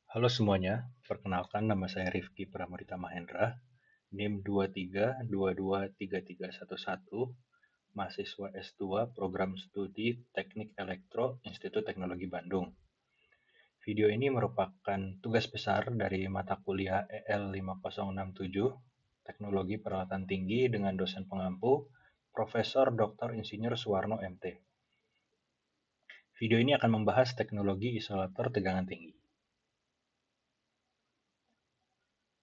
Halo semuanya, perkenalkan nama saya Rifki Pramurita Mahendra, NIM 23223311, mahasiswa S2 Program Studi Teknik Elektro Institut Teknologi Bandung. Video ini merupakan tugas besar dari mata kuliah EL5067, Teknologi Peralatan Tinggi dengan dosen pengampu, Profesor Dr. Insinyur Suwarno MT. Video ini akan membahas teknologi isolator tegangan tinggi.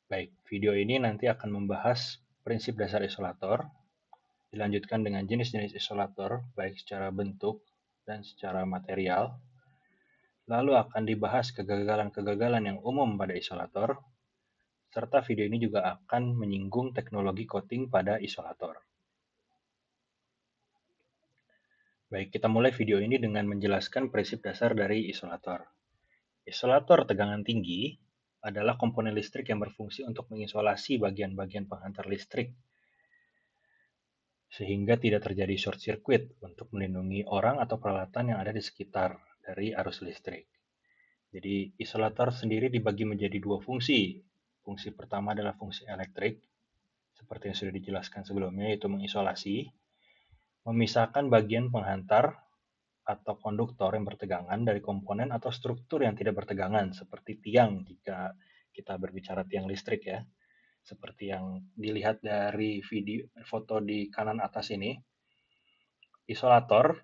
Baik, video ini nanti akan membahas prinsip dasar isolator, dilanjutkan dengan jenis-jenis isolator, baik secara bentuk dan secara material. Lalu akan dibahas kegagalan-kegagalan yang umum pada isolator, serta video ini juga akan menyinggung teknologi coating pada isolator. Baik, kita mulai video ini dengan menjelaskan prinsip dasar dari isolator. Isolator tegangan tinggi adalah komponen listrik yang berfungsi untuk mengisolasi bagian-bagian penghantar listrik sehingga tidak terjadi short circuit untuk melindungi orang atau peralatan yang ada di sekitar dari arus listrik. Jadi isolator sendiri dibagi menjadi dua fungsi. Fungsi pertama adalah fungsi elektrik, seperti yang sudah dijelaskan sebelumnya, yaitu mengisolasi, memisahkan bagian penghantar atau konduktor yang bertegangan dari komponen atau struktur yang tidak bertegangan, seperti tiang jika kita berbicara tiang listrik ya. Seperti yang dilihat dari video foto di kanan atas ini, isolator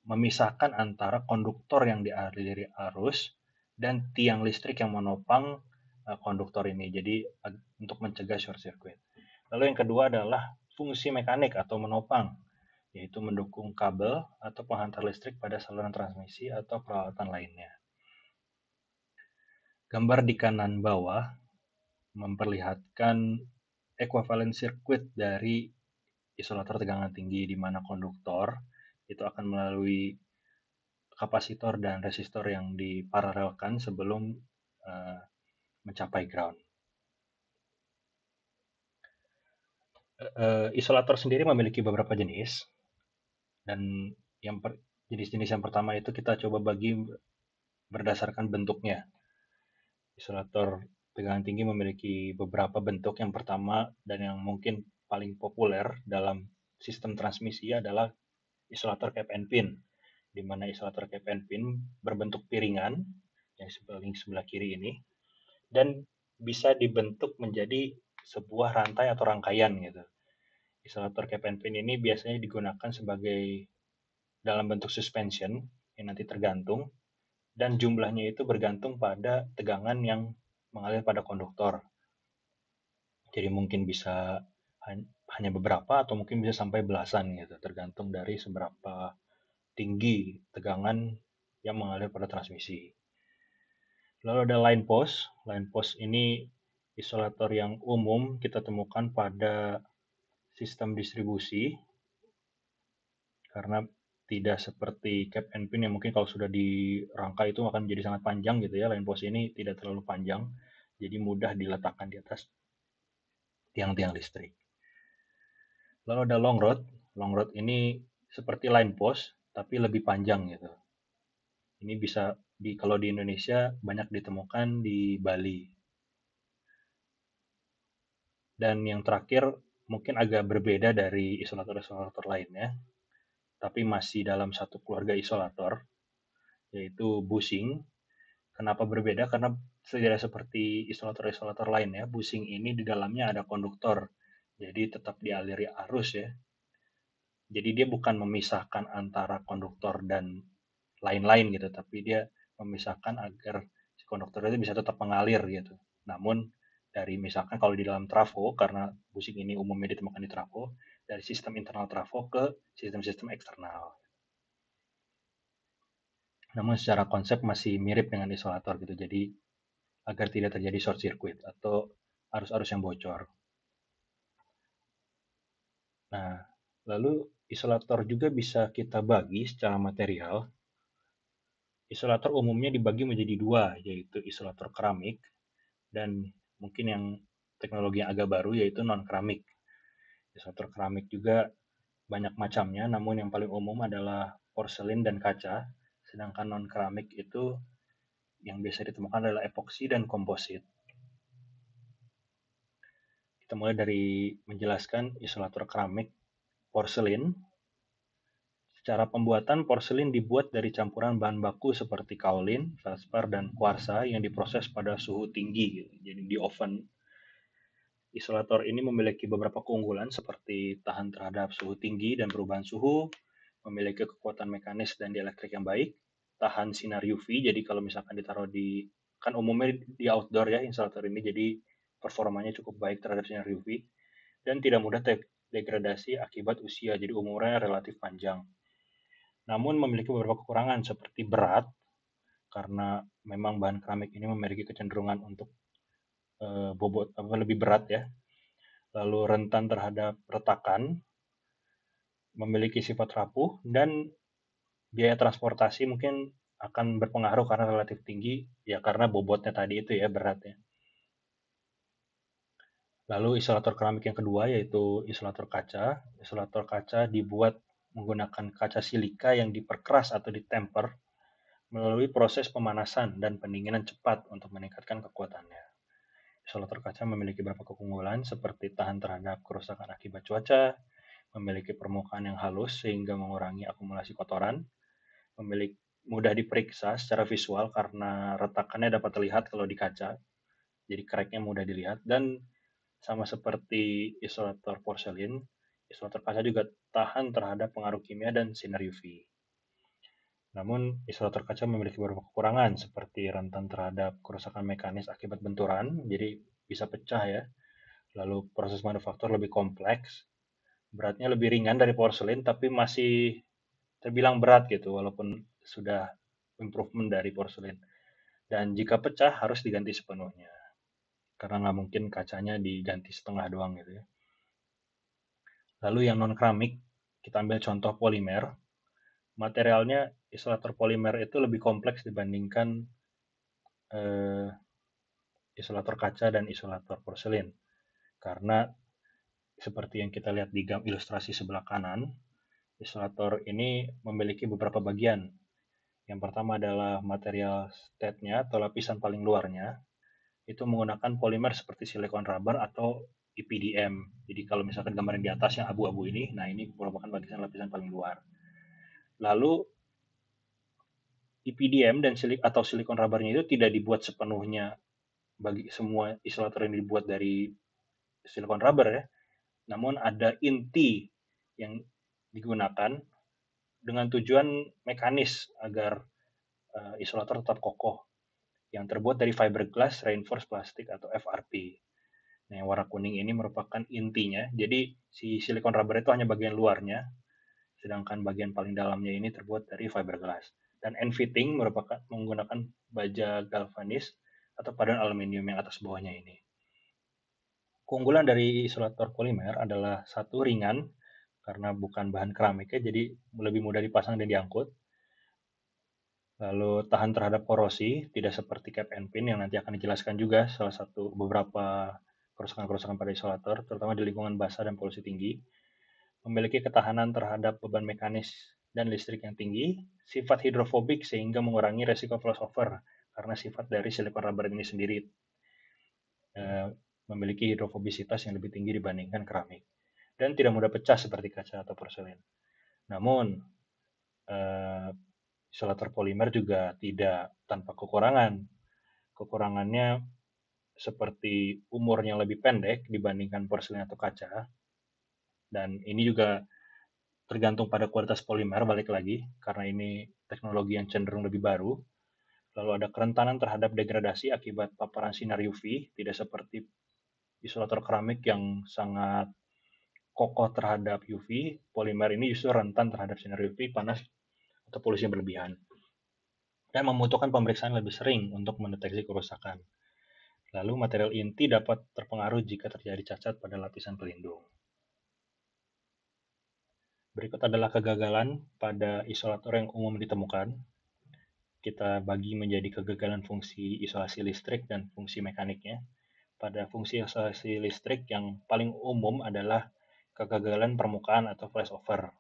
memisahkan antara konduktor yang dialiri arus dan tiang listrik yang menopang konduktor ini. Jadi untuk mencegah short circuit. Lalu yang kedua adalah fungsi mekanik atau menopang, yaitu mendukung kabel atau penghantar listrik pada saluran transmisi atau peralatan lainnya. Gambar di kanan bawah memperlihatkan equivalent circuit dari isolator tegangan tinggi, di mana konduktor itu akan melalui kapasitor dan resistor yang diparalelkan sebelum mencapai ground. Isolator sendiri memiliki beberapa jenis, dan jenis-jenis yang pertama itu kita coba bagi berdasarkan bentuknya. Isolator tegangan tinggi memiliki beberapa bentuk. Yang pertama dan yang mungkin paling populer dalam sistem transmisi adalah isolator cap and pin, di mana isolator cap and pin berbentuk piringan yang paling sebelah kiri ini, dan bisa dibentuk menjadi sebuah rantai atau rangkaian gitu. Isolator cap and pin ini biasanya digunakan sebagai dalam bentuk suspension yang nanti tergantung, dan jumlahnya itu bergantung pada tegangan yang mengalir pada konduktor. Jadi mungkin bisa hanya beberapa atau mungkin bisa sampai belasan gitu, tergantung dari seberapa tinggi tegangan yang mengalir pada transmisi. Lalu ada line post. Line post ini isolator yang umum kita temukan pada sistem distribusi, karena tidak seperti cap and pin yang mungkin kalau sudah dirangkai itu akan menjadi sangat panjang gitu ya. Line post ini tidak terlalu panjang, jadi mudah diletakkan di atas tiang-tiang listrik. Lalu ada long rod. Long rod ini seperti line post tapi lebih panjang gitu. Ini bisa kalau di Indonesia banyak ditemukan di Bali. Dan yang terakhir mungkin agak berbeda dari isolator-isolator lainnya, tapi masih dalam satu keluarga isolator, yaitu bushing. Kenapa berbeda? Karena tidak seperti isolator-isolator lainnya, bushing ini di dalamnya ada konduktor, jadi tetap dialiri arus ya. Jadi dia bukan memisahkan antara konduktor dan lain-lain gitu, tapi dia memisahkan agar si konduktor itu bisa tetap mengalir gitu. Namun dari misalkan kalau di dalam trafo, karena bushing ini umumnya ditemukan di trafo, dari sistem internal trafo ke sistem-sistem eksternal. Namun secara konsep masih mirip dengan isolator gitu, jadi agar tidak terjadi short circuit atau arus-arus yang bocor. Nah, lalu isolator juga bisa kita bagi secara material. Isolator umumnya dibagi menjadi dua, yaitu isolator keramik dan mungkin yang teknologi yang agak baru yaitu non-keramik. Isolator keramik juga banyak macamnya, namun yang paling umum adalah porselin dan kaca, sedangkan non-keramik itu yang biasa ditemukan adalah epoksi dan komposit. Kita mulai dari menjelaskan isolator keramik porselin. Secara pembuatan, porselin dibuat dari campuran bahan baku seperti kaolin, feldspar, dan kuarsa yang diproses pada suhu tinggi, jadi di oven. Isolator ini memiliki beberapa keunggulan seperti tahan terhadap suhu tinggi dan perubahan suhu, memiliki kekuatan mekanis dan dielektrik yang baik, tahan sinar UV, jadi kalau misalkan ditaruh di, kan umumnya di outdoor ya insolator ini, jadi performanya cukup baik terhadap sinar UV, dan tidak mudah degradasi akibat usia, jadi umurnya relatif panjang. Namun memiliki beberapa kekurangan seperti berat, karena memang bahan keramik ini memiliki kecenderungan untuk bobot lebih berat ya, lalu rentan terhadap retakan, memiliki sifat rapuh, dan biaya transportasi mungkin akan berpengaruh karena relatif tinggi, ya karena bobotnya tadi itu ya, beratnya. Lalu isolator keramik yang kedua yaitu isolator kaca. Isolator kaca dibuat menggunakan kaca silika yang diperkeras atau ditemper melalui proses pemanasan dan pendinginan cepat untuk meningkatkan kekuatannya. Isolator kaca memiliki beberapa keunggulan seperti tahan terhadap kerusakan akibat cuaca, memiliki permukaan yang halus sehingga mengurangi akumulasi kotoran, memiliki mudah diperiksa secara visual karena retakannya dapat terlihat kalau di kaca, jadi cracknya mudah dilihat, dan sama seperti isolator porselin, isolator kaca juga tahan terhadap pengaruh kimia dan sinar UV. Namun, isolator kaca memiliki beberapa kekurangan seperti rentan terhadap kerusakan mekanis akibat benturan, jadi bisa pecah ya. Lalu proses manufaktur lebih kompleks, beratnya lebih ringan dari porselin tapi masih terbilang berat gitu walaupun sudah improvement dari porselin. Dan jika pecah harus diganti sepenuhnya karena nggak mungkin kacanya diganti setengah doang gitu ya. Lalu yang non keramik, kita ambil contoh polimer. Materialnya isolator polimer itu lebih kompleks dibandingkan eh, isolator kaca dan isolator porselin. Karena seperti yang kita lihat di ilustrasi sebelah kanan, isolator ini memiliki beberapa bagian. Yang pertama adalah material state-nya atau lapisan paling luarnya. Itu menggunakan polimer seperti silikon rubber atau EPDM. Jadi kalau misalkan gambaran di atas yang abu-abu ini, nah ini merupakan bagian lapisan paling luar. Lalu EPDM dan atau silikon rubbernya itu tidak dibuat sepenuhnya bagi semua isolator yang dibuat dari silikon rubber ya. Namun ada inti yang digunakan dengan tujuan mekanis agar isolator tetap kokoh yang terbuat dari fiberglass reinforced plastic atau FRP. Nah, yang warna kuning ini merupakan intinya. Jadi si silikon rubber itu hanya bagian luarnya, sedangkan bagian paling dalamnya ini terbuat dari fiberglass. Dan end fitting merupakan menggunakan baja galvanis atau paduan aluminium yang atas bawahnya ini. Keunggulan dari isolator polimer adalah satu, ringan karena bukan bahan keramik ya, jadi lebih mudah dipasang dan diangkut. Lalu tahan terhadap korosi, tidak seperti cap and pin yang nanti akan dijelaskan juga salah satu beberapa kerusakan-kerusakan pada isolator, terutama di lingkungan basah dan polusi tinggi. Memiliki ketahanan terhadap beban mekanis dan listrik yang tinggi, sifat hidrofobik sehingga mengurangi resiko flashover karena sifat dari silikon rubber ini sendiri memiliki hidrofobisitas yang lebih tinggi dibandingkan keramik dan tidak mudah pecah seperti kaca atau porselin. Namun isolator polimer juga tidak tanpa kekurangan. Kekurangannya seperti umurnya lebih pendek dibandingkan porselin atau kaca, dan ini juga tergantung pada kualitas polimer balik lagi, karena ini teknologi yang cenderung lebih baru. Lalu ada kerentanan terhadap degradasi akibat paparan sinar UV, tidak seperti isolator keramik yang sangat kokoh terhadap UV, polimer ini justru rentan terhadap sinar UV, panas, atau polusi yang berlebihan. Dan membutuhkan pemeriksaan lebih sering untuk mendeteksi kerusakan. Lalu material inti dapat terpengaruh jika terjadi cacat pada lapisan pelindung. Berikut adalah kegagalan pada isolator yang umum ditemukan. Kita bagi menjadi kegagalan fungsi isolasi listrik dan fungsi mekaniknya. Pada fungsi isolasi listrik yang paling umum adalah kegagalan permukaan atau flashover,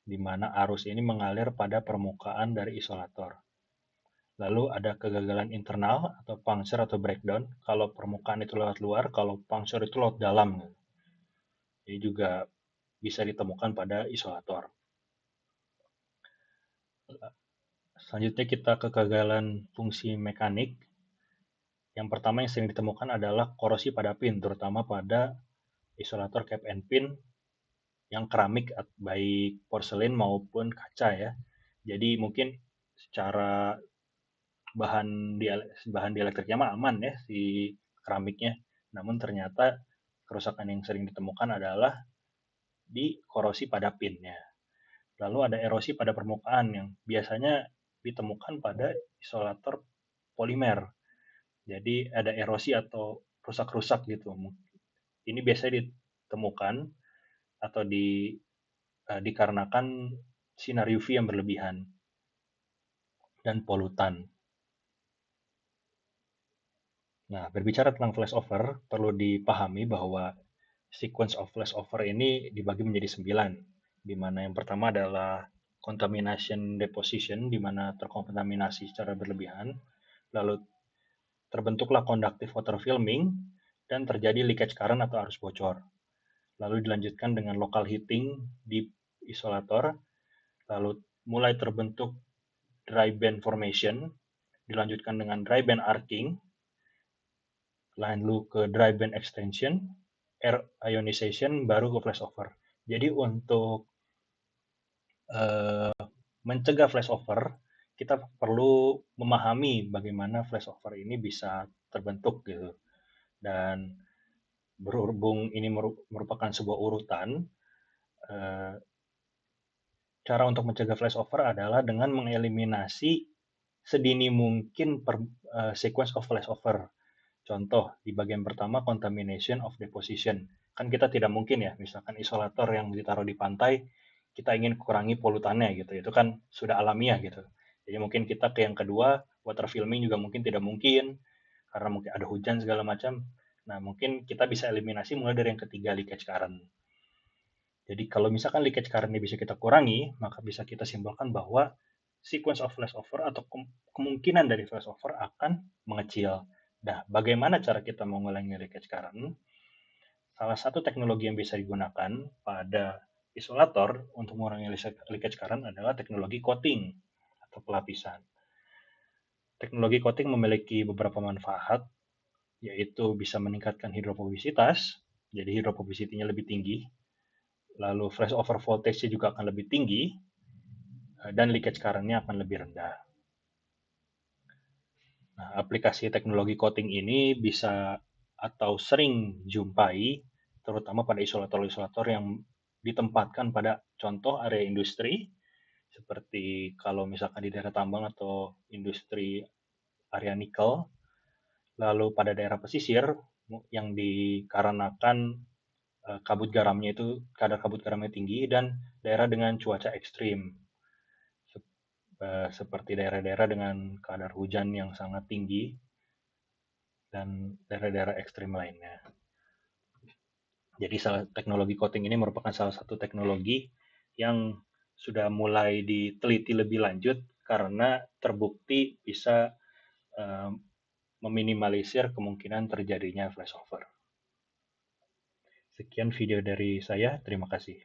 di mana arus ini mengalir pada permukaan dari isolator. Lalu ada kegagalan internal atau puncture atau breakdown. Kalau permukaan itu lewat luar, kalau puncture itu lewat dalam. Ini juga bisa ditemukan pada isolator. Selanjutnya kita ke kegagalan fungsi mekanik. Yang pertama yang sering ditemukan adalah korosi pada pin, terutama pada isolator cap and pin yang keramik, baik porselen maupun kaca ya. Jadi mungkin secara bahan di elektriknya mah aman ya si keramiknya. Namun ternyata kerusakan yang sering ditemukan adalah di korosi pada pinnya. Lalu ada erosi pada permukaan yang biasanya ditemukan pada isolator polimer. Jadi ada erosi atau rusak-rusak gitu. Ini biasanya ditemukan atau dikarenakan sinar UV yang berlebihan dan polutan. Nah, berbicara tentang flashover, perlu dipahami bahwa sequence of flashover ini dibagi menjadi 9, di mana yang pertama adalah contamination deposition, di mana terkontaminasi secara berlebihan, lalu terbentuklah conductive water filming, dan terjadi leakage current atau arus bocor. Lalu dilanjutkan dengan local heating di isolator, lalu mulai terbentuk dry band formation, dilanjutkan dengan dry band arcing, lalu ke dry band extension, air ionization, baru ke flashover. Jadi untuk mencegah flashover, kita perlu memahami bagaimana flashover ini bisa terbentuk gitu. Dan berhubung ini merupakan sebuah urutan, cara untuk mencegah flashover adalah dengan mengeliminasi sedini mungkin sequence of flashover. Contoh, di bagian pertama contamination of deposition. Kan kita tidak mungkin ya, misalkan isolator yang ditaruh di pantai, kita ingin kurangi polutannya gitu. Itu kan sudah alamiah gitu. Jadi mungkin kita ke yang kedua, water filming juga mungkin tidak mungkin, karena mungkin ada hujan segala macam. Nah, mungkin kita bisa eliminasi mulai dari yang ketiga, leakage current. Jadi kalau misalkan leakage current ini bisa kita kurangi, maka bisa kita simpulkan bahwa sequence of flashover atau kemungkinan dari flashover akan mengecil. Nah, bagaimana cara kita mengulangi leakage current? Salah satu teknologi yang bisa digunakan pada isolator untuk mengurangi leakage current adalah teknologi coating atau pelapisan. Teknologi coating memiliki beberapa manfaat, yaitu bisa meningkatkan hidrofobisitas, jadi hidrofobisitinya lebih tinggi, lalu flashover voltage juga akan lebih tinggi, dan leakage current-nya akan lebih rendah. Nah, aplikasi teknologi coating ini bisa atau sering jumpai terutama pada isolator-isolator yang ditempatkan pada contoh area industri seperti kalau misalkan di daerah tambang atau industri area nikel, lalu pada daerah pesisir yang dikarenakan kabut garamnya itu kadar kabut garamnya tinggi dan daerah dengan cuaca ekstrim seperti daerah-daerah dengan kadar hujan yang sangat tinggi dan daerah-daerah ekstrim lainnya. Jadi teknologi coating ini merupakan salah satu teknologi yang sudah mulai diteliti lebih lanjut karena terbukti bisa meminimalisir kemungkinan terjadinya flashover. Sekian video dari saya, terima kasih.